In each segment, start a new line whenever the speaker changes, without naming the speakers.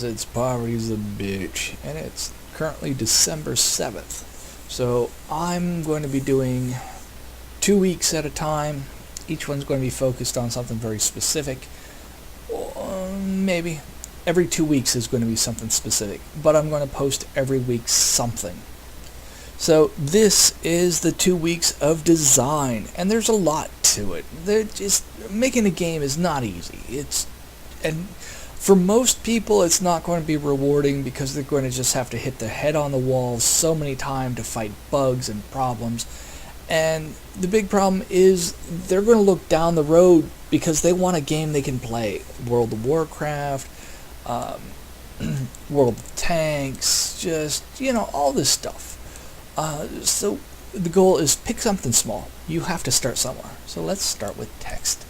It's poverty's a bitch, and it's currently December 7th. So I'm going to be doing 2 weeks at a time. Each one's going to be focused on something very specific. Maybe every 2 weeks is going to be something specific, but I'm going to post every week something. So this is the 2 weeks of design, and there's a lot to it. Making a game is not easy. And for most people, it's not going to be rewarding because they're going to just have to hit their head on the wall so many times to fight bugs and problems. And the big problem is they're going to look down the road because they want a game they can play. World of Warcraft, World of Tanks, all this stuff. So the goal is pick something small. You have to start somewhere. So let's start with text.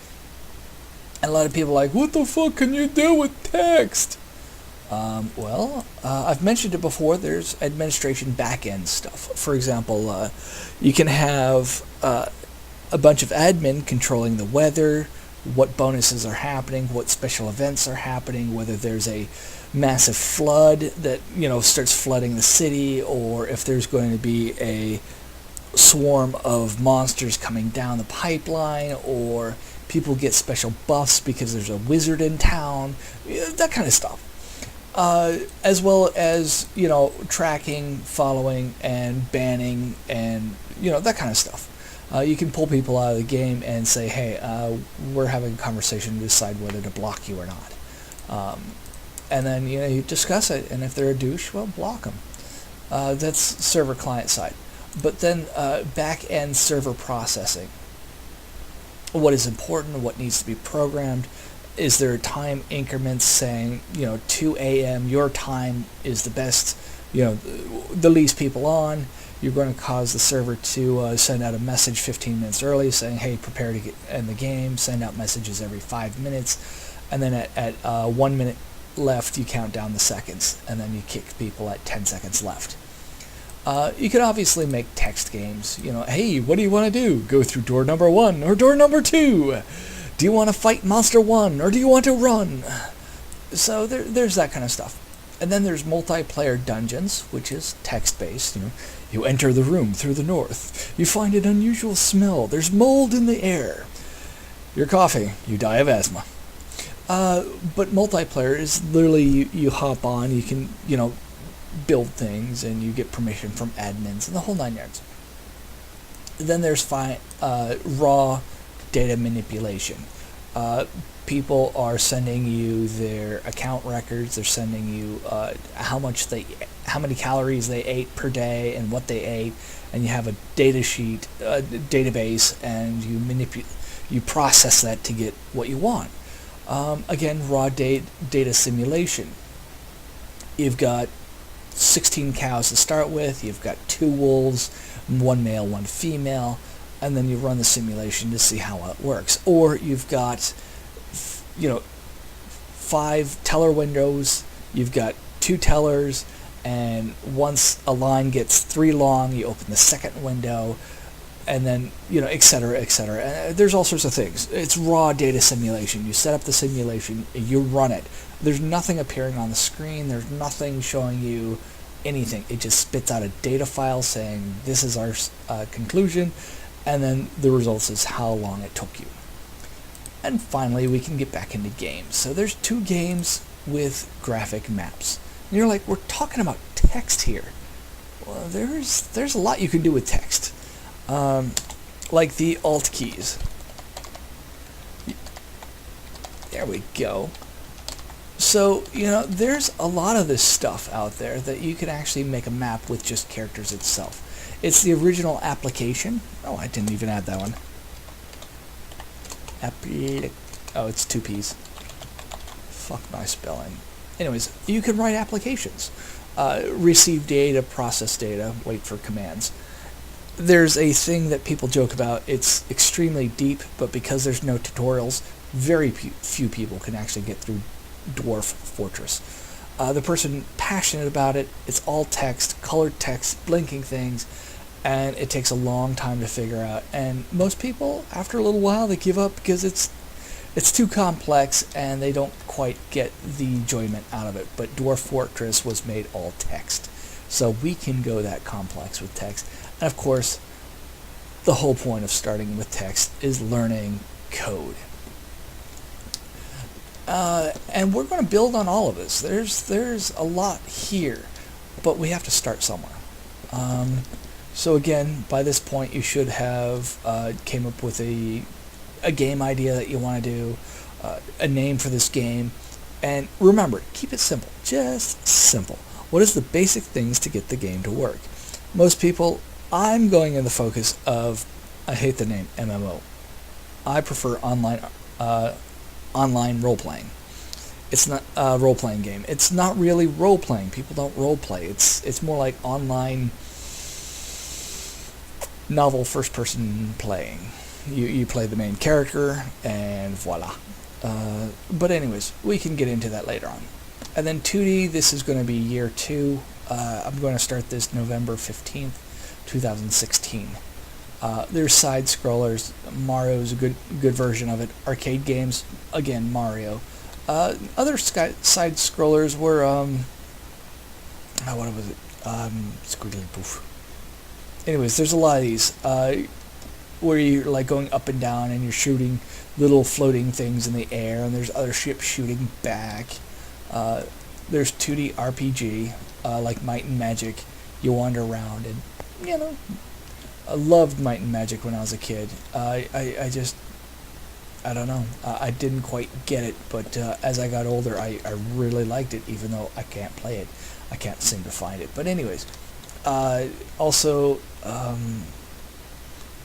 And a lot of people are like, what the fuck can you do with text? I've mentioned it before. There's administration backend stuff. For example, you can have a bunch of admin controlling the weather, what bonuses are happening, what special events are happening, whether there's a massive flood that starts flooding the city, or if there's going to be a swarm of monsters coming down the pipeline, or people get special buffs because there's a wizard in town, that kind of stuff. As well as, tracking, following, and banning, and, that kind of stuff. You can pull people out of the game and say, hey, we're having a conversation to decide whether to block you or not. And then, you discuss it, and if they're a douche, well, block them. That's server client side. But then back-end server processing. What is important, what needs to be programmed. Is there time increments saying, 2 a.m. your time is the best, the least people on. You're going to cause the server to send out a message 15 minutes early saying, hey, prepare to end the game. Send out messages every 5 minutes. And then at 1 minute left, you count down the seconds. And then you kick people at 10 seconds left. You can obviously make text games. Hey, what do you want to do? Go through door number 1 or door number 2? Do you want to fight monster 1 or do you want to run? So there's that kind of stuff. And then there's multiplayer dungeons, which is text-based. You enter the room through the north. You find an unusual smell. There's mold in the air. You're coughing. You die of asthma. But multiplayer is literally you hop on. You can build things, and you get permission from admins and the whole 9 yards. Then there's raw data manipulation. People are sending you their account records. They're sending you how many calories they ate per day and what they ate, and you have a data sheet, database, and you process that to get what you want. Again, raw data simulation. You've got 16 cows to start with. You've got 2 wolves, 1 male, 1 female, and then you run the simulation to see how it works. Or you've got 5 teller windows. You've got 2 tellers, and once a line gets 3 long, you open the second window, and then et cetera, et cetera. And there's all sorts of things. It's raw data simulation. You set up the simulation, you run it. There's nothing appearing on the screen. There's nothing showing you anything. It just spits out a data file saying this is our conclusion, and then the results is how long it took you. And finally, we can get back into games. So there's 2 games with graphic maps. And you're like, we're talking about text here. Well, there's a lot you can do with text. Like the Alt keys. There we go. So, there's a lot of this stuff out there that you can actually make a map with just characters itself. It's the original application. Oh, I didn't even add that one. Oh, it's 2 P's. Fuck my spelling. Anyways, you can write applications. Receive data, process data, wait for commands. There's a thing that people joke about. It's extremely deep, but because there's no tutorials, very few people can actually get through Dwarf Fortress. The person passionate about it, it's all text, colored text, blinking things, and it takes a long time to figure out. And most people, after a little while, they give up because it's it's too complex and they don't quite get the enjoyment out of it. But Dwarf Fortress was made all text, so we can go that complex with text. And of course, the whole point of starting with text is learning code. And we're going to build on all of this. There's a lot here, but we have to start somewhere. So again, by this point, you should have came up with a game idea that you want to do, a name for this game, and remember, keep it simple, just simple. What is the basic things to get the game to work? Most people, I'm going in the focus of, I hate the name MMO. I prefer online role-playing. It's not a role-playing game. It's not really role-playing. People don't role-play. It's more like online novel first-person playing. You play the main character, and voila. But anyways, we can get into that later on. And then 2D, this is going to be year 2. I'm going to start this November 15th, 2016. There's side scrollers. Mario's a good version of it. Arcade games, again, Mario. Other side scrollers were what was it? Squiggly poof. Anyways, there's a lot of these where you're like going up and down and you're shooting little floating things in the air, and there's other ships shooting back. There's 2D RPG like Might and Magic. You wander around, and you know, I loved Might and Magic when I was a kid. I don't know. I didn't quite get it, but as I got older, I really liked it, even though I can't play it. I can't seem to find it. But anyways, also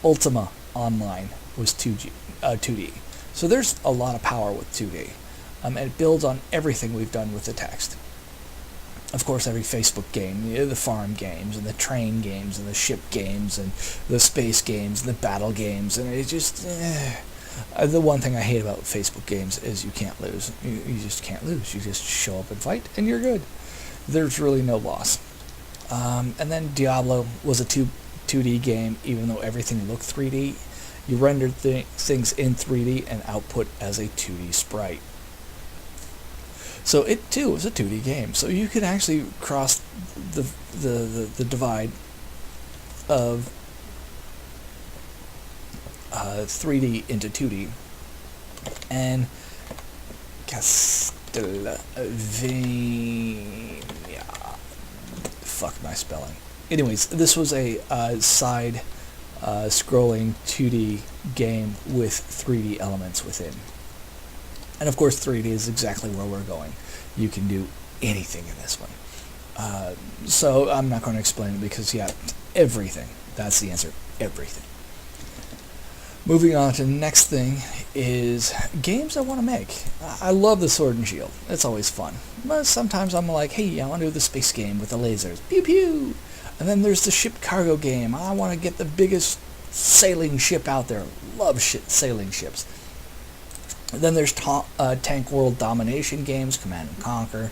Ultima Online was 2D. So there's a lot of power with 2D. And it builds on everything we've done with the text. Of course, every Facebook game, the farm games, and the train games, and the ship games, and the space games, and the battle games, and it just... the one thing I hate about Facebook games is you can't lose. You just can't lose. You just show up and fight, and you're good. There's really no loss. And then Diablo was a 2D game, even though everything looked 3D. You rendered things in 3D and output as a 2D sprite. So it too was a 2D game. So you could actually cross the divide of 3D into 2D. And Castlevania. Fuck my spelling. Anyways, this was a side scrolling 2D game with 3D elements within. And of course 3D is exactly where we're going. You can do anything in this one. So I'm not going to explain it because, yeah, everything. That's the answer. Everything. Moving on to the next thing is games I want to make. I love the Sword and Shield. It's always fun. But sometimes I'm like, hey, I want to do the space game with the lasers. Pew pew! And then there's the ship cargo game. I want to get the biggest sailing ship out there. Love sailing ships. And then there's tank world domination games, Command and Conquer.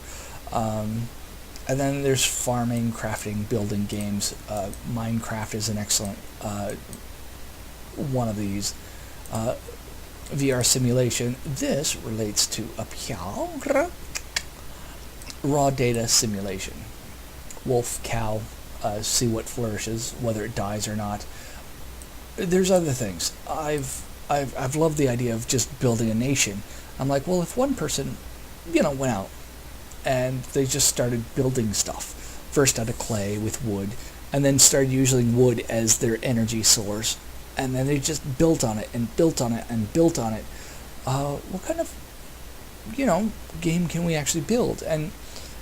And then there's farming, crafting, building games. Minecraft is an excellent one of these. VR simulation. This relates to raw data simulation. Wolf, cow, see what flourishes, whether it dies or not. There's other things. I've loved the idea of just building a nation. I'm like, well, if one person, went out and they just started building stuff, first out of clay with wood, and then started using wood as their energy source, and then they just built on it and built on it and built on it. What kind of, game can we actually build? And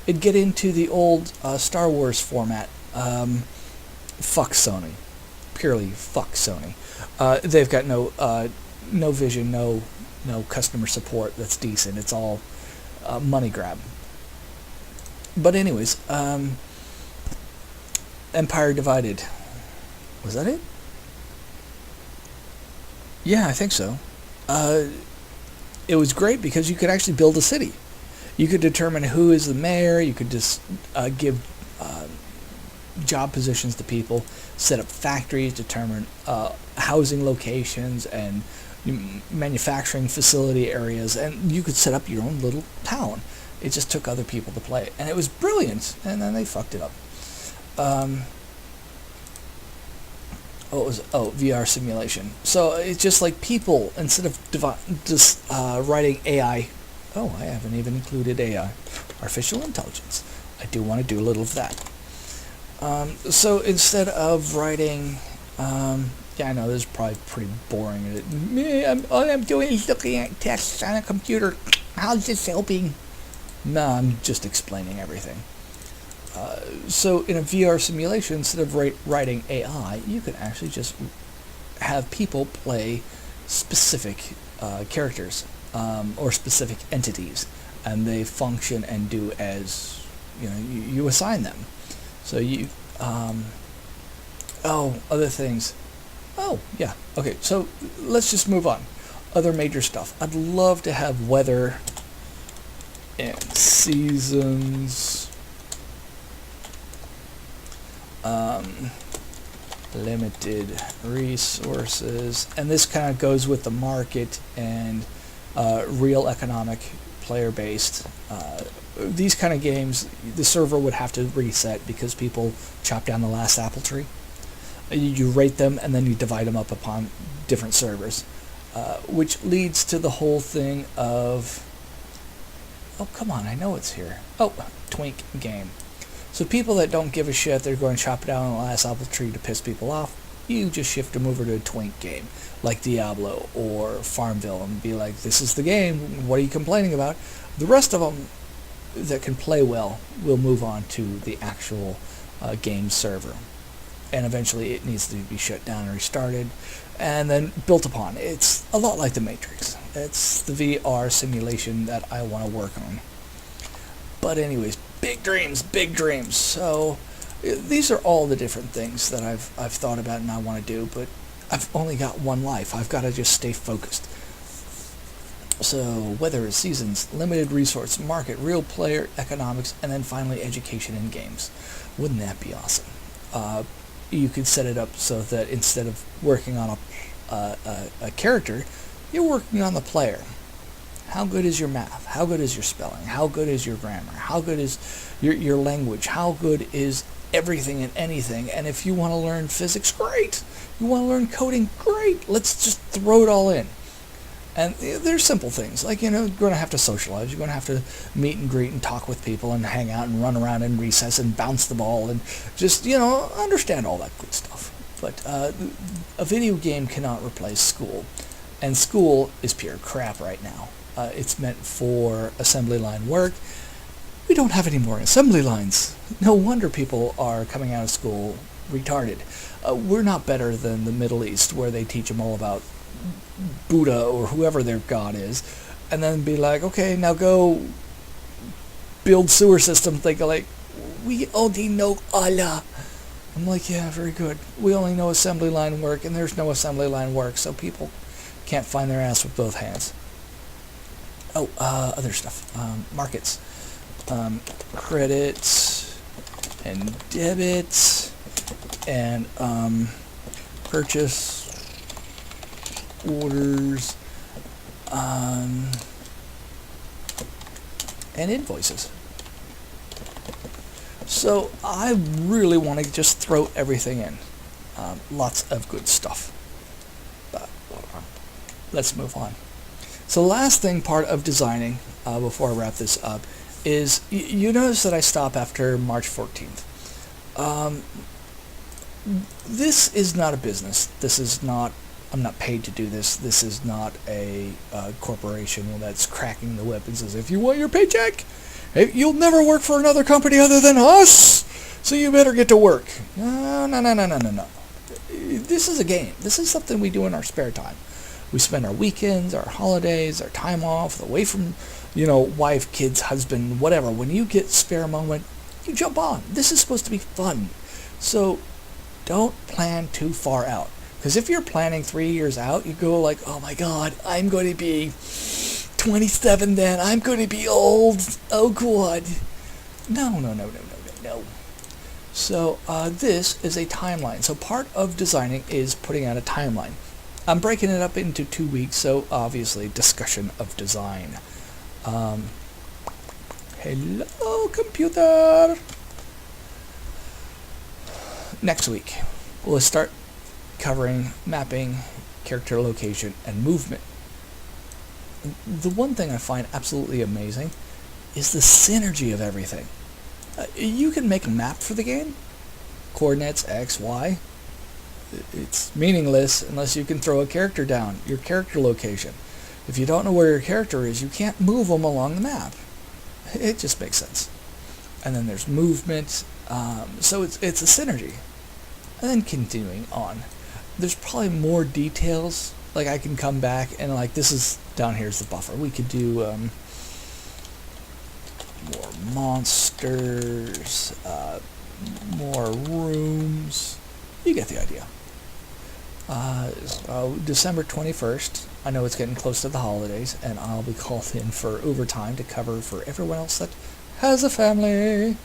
it'd get into the old Star Wars format. Fuck Sony. Purely fuck Sony. They've got no vision, no customer support that's decent. It's all money grab. But anyways, Empire Divided. Was that it? Yeah, I think so. It was great because you could actually build a city. You could determine who is the mayor. You could just give job positions to people, set up factories, determine housing locations, and manufacturing facility areas, and you could set up your own little town. It just took other people to play it, and it was brilliant, and then they fucked it up. VR simulation. So it's just like people, instead of writing AI. Oh, I haven't even included AI, artificial intelligence. I do want to do a little of that. So instead of writing, yeah, I know this is probably pretty boring. All I'm doing is looking at text on a computer. How's this helping? No, I'm just explaining everything. So in a VR simulation, instead of writing AI, you can actually just have people play specific characters or specific entities, and they function and do as you assign them. So you, other things. Oh, yeah. Okay, so let's just move on. Other major stuff. I'd love to have weather and seasons. Limited resources. And this kind of goes with the market and real economic player-based. These kind of games, the server would have to reset because people chop down the last apple tree. You rate them and then you divide them up upon different servers, which leads to the whole thing of, oh come on, I know it's here. Oh, twink game. So people that don't give a shit, they're going to chop down the last apple tree to piss people off. You just shift them over to a twink game, like Diablo or Farmville, and be like, this is the game, what are you complaining about? The rest of them that can play well will move on to the actual game server. And eventually it needs to be shut down and restarted and then built upon. It's a lot like the Matrix. It's the VR simulation that I want to work on. But anyways, big dreams, big dreams. So these are all the different things that I've thought about and I want to do, but I've only got one life. I've got to just stay focused. So weather, seasons, limited resource, market, real player economics, and then finally education in games. Wouldn't that be awesome? You could set it up so that instead of working on a character, you're working on the player. How good is your math? How good is your spelling? How good is your grammar? How good is your language? How good is everything and anything? And if you want to learn physics, great. You want to learn coding, great. Let's just throw it all in. And there's simple things, like, you're going to have to socialize. You're going to have to meet and greet and talk with people and hang out and run around in recess and bounce the ball and just, understand all that good stuff. But a video game cannot replace school. And school is pure crap right now. It's meant for assembly line work. We don't have any more assembly lines. No wonder people are coming out of school retarded. We're not better than the Middle East, where they teach them all about Buddha or whoever their god is, and then be like, okay, now go build sewer systems. They go like, we only know Allah. I'm like, yeah, very good. We only know assembly line work, and there's no assembly line work, so people can't find their ass with both hands. Oh, other stuff. Markets. Credits and debits and purchase orders and invoices. So I really want to just throw everything in. Lots of good stuff. But let's move on. So the last part of designing, before I wrap this up, is you notice that I stop after March 14th. This is not a business. This is not, I'm not paid to do this. This is not a corporation that's cracking the whip and says, if you want your paycheck, you'll never work for another company other than us, so you better get to work. No. This is a game. This is something we do in our spare time. We spend our weekends, our holidays, our time off, away from, wife, kids, husband, whatever. When you get spare moment, you jump on. This is supposed to be fun. So don't plan too far out. Because if you're planning 3 years out, you go like, oh my God, I'm going to be 27 then. I'm going to be old. Oh God. No. So this is a timeline. So part of designing is putting out a timeline. I'm breaking it up into 2 weeks, so obviously discussion of design. Hello, computer! Next week, we'll start covering mapping, character location, and movement. The one thing I find absolutely amazing is the synergy of everything. You can make a map for the game, coordinates X, Y. It's meaningless unless you can throw a character down, your character location. If you don't know where your character is, you can't move them along the map. It just makes sense. And then there's movement, so it's a synergy. And then continuing on, there's probably more details. Like I can come back and like this is down here's the buffer. We could do more monsters, more rooms. You get the idea. December 21st. I know it's getting close to the holidays, and I'll be called in for overtime to cover for everyone else that has a family.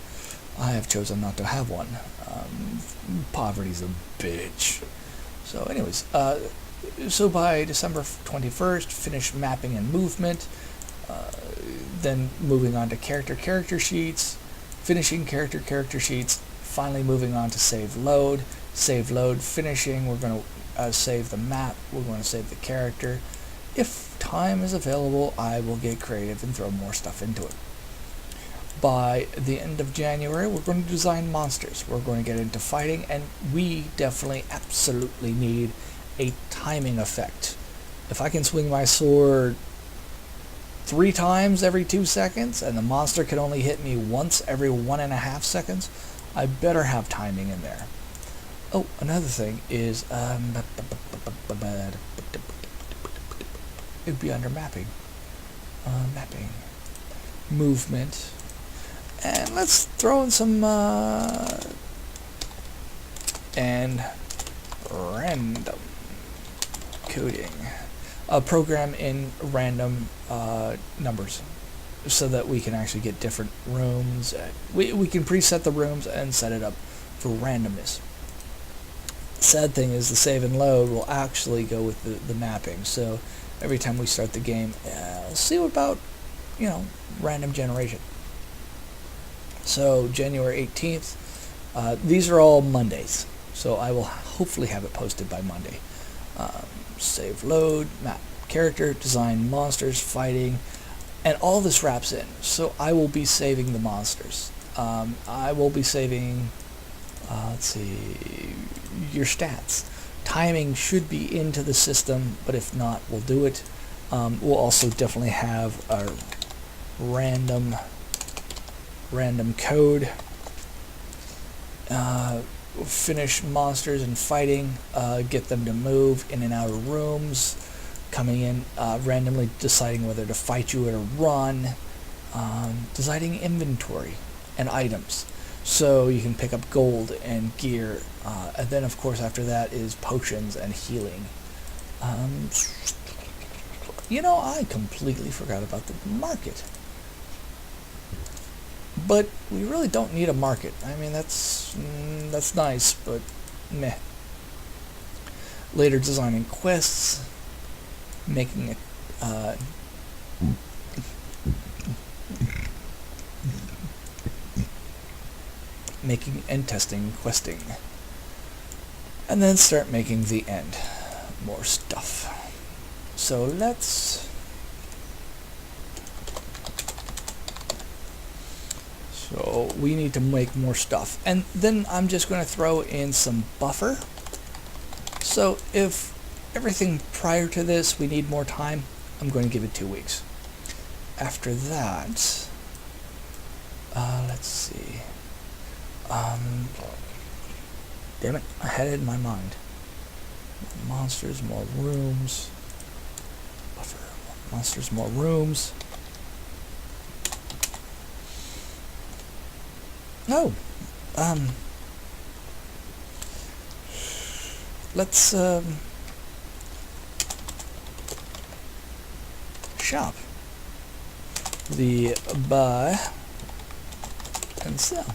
I have chosen not to have one. Poverty's a bitch. So anyways, so by December 21st, finish mapping and movement, then moving on to character sheets, finishing character sheets, finally moving on to save load, finishing, we're going to save the map, we're going to save the character. If time is available, I will get creative and throw more stuff into it. By the end of January, we're going to design monsters. We're going to get into fighting, and we definitely, absolutely need a timing effect. If I can swing my sword 3 times every 2 seconds, and the monster can only hit me once every 1.5 seconds, I better have timing in there. Oh, another thing is, it would be under mapping. Mapping. Movement. And let's throw in some, and random coding. Program in random numbers so that we can actually get different rooms. We can preset the rooms and set it up for randomness. Sad thing is the save and load will actually go with the mapping. So every time we start the game, we'll see what about, random generation. So January 18th, these are all Mondays. So I will hopefully have it posted by Monday. Save load, map character, design monsters, fighting, and all this wraps in. So I will be saving the monsters. I will be saving, let's see, your stats. Timing should be into the system, but if not, we'll do it. We'll also definitely have a random code. Finish monsters and fighting, get them to move in and out of rooms, coming in, randomly deciding whether to fight you or to run, deciding inventory and items, so you can pick up gold and gear, and then of course after that is potions and healing. I completely forgot about the market. But we really don't need a market. I mean, that's nice, but meh. Later designing quests, making and testing questing, and then start making the end. More stuff. So let's. So we need to make more stuff. And then I'm just going to throw in some buffer. So if everything prior to this, we need more time, I'm going to give it 2 weeks. After that, let's see. Damn it, I had it in my mind. More monsters, more rooms. Buffer, more monsters, more rooms. No. Let's shop. The buy and sell.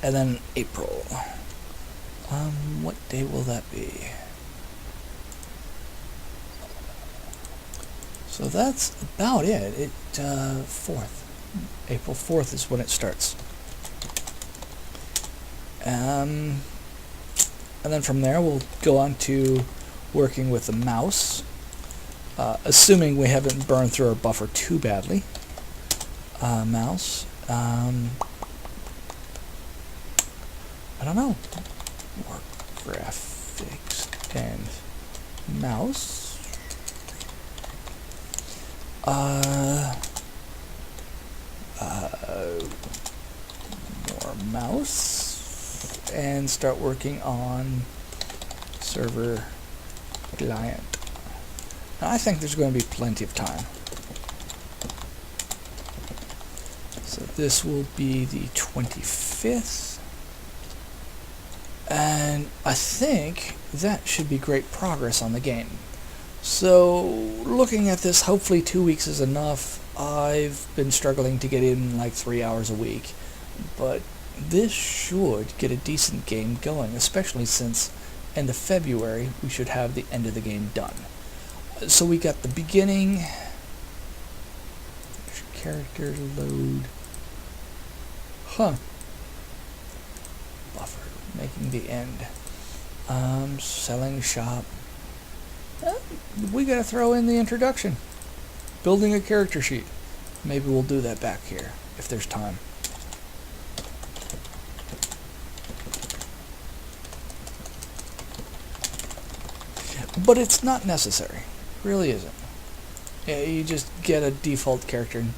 And then April. What day will that be? So that's about it. 4th. April 4th is when it starts. And then from there we'll go on to working with the mouse, assuming we haven't burned through our buffer too badly. Mouse. I don't know. More graphics and mouse. More mouse, and start working on server client. Now, I think there's going to be plenty of time. So this will be the 25th, and I think that should be great progress on the game. So looking at this, hopefully 2 weeks is enough. I've been struggling to get in like 3 hours a week, but this should get a decent game going, especially since end of February we should have the end of the game done. So we got the beginning, character load, buffer, making the end, selling shop. We gotta throw in the introduction, building a character sheet. Maybe we'll do that back here if there's time. But it's not necessary, it really isn't. Yeah, you just get a default character and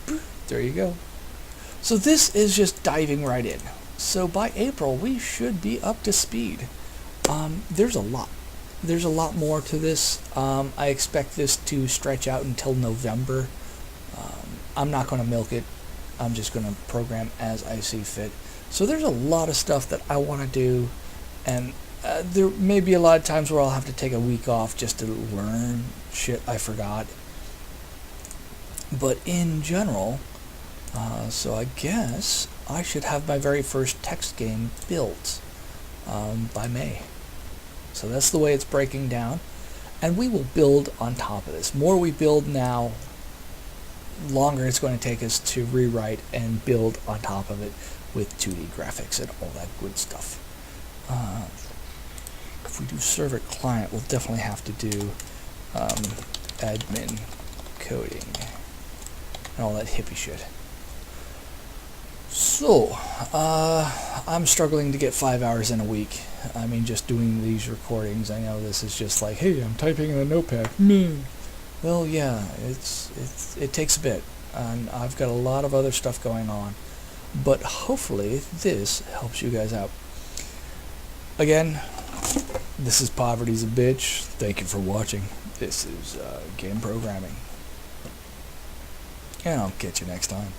there you go. So this is just diving right in. So by April we should be up to speed. There's a lot. There's a lot more to this. I expect this to stretch out until November. I'm not going to milk it. I'm just going to program as I see fit. So there's a lot of stuff that I want to do, and there may be a lot of times where I'll have to take a week off just to learn shit I forgot. But in general, so I guess I should have my very first text game built by May. So that's the way it's breaking down, and we will build on top of this. More we build now, longer it's going to take us to rewrite and build on top of it with 2D graphics and all that good stuff. If we do server client, we'll definitely have to do admin coding and all that hippie shit. So, I'm struggling to get 5 hours in a week. I mean, just doing these recordings, I know this is just like, hey, I'm typing in a notepad. Well, yeah, it takes a bit, and I've got a lot of other stuff going on, but hopefully this helps you guys out. Again, this is Poverty's a Bitch. Thank you for watching. This is game programming, and I'll catch you next time.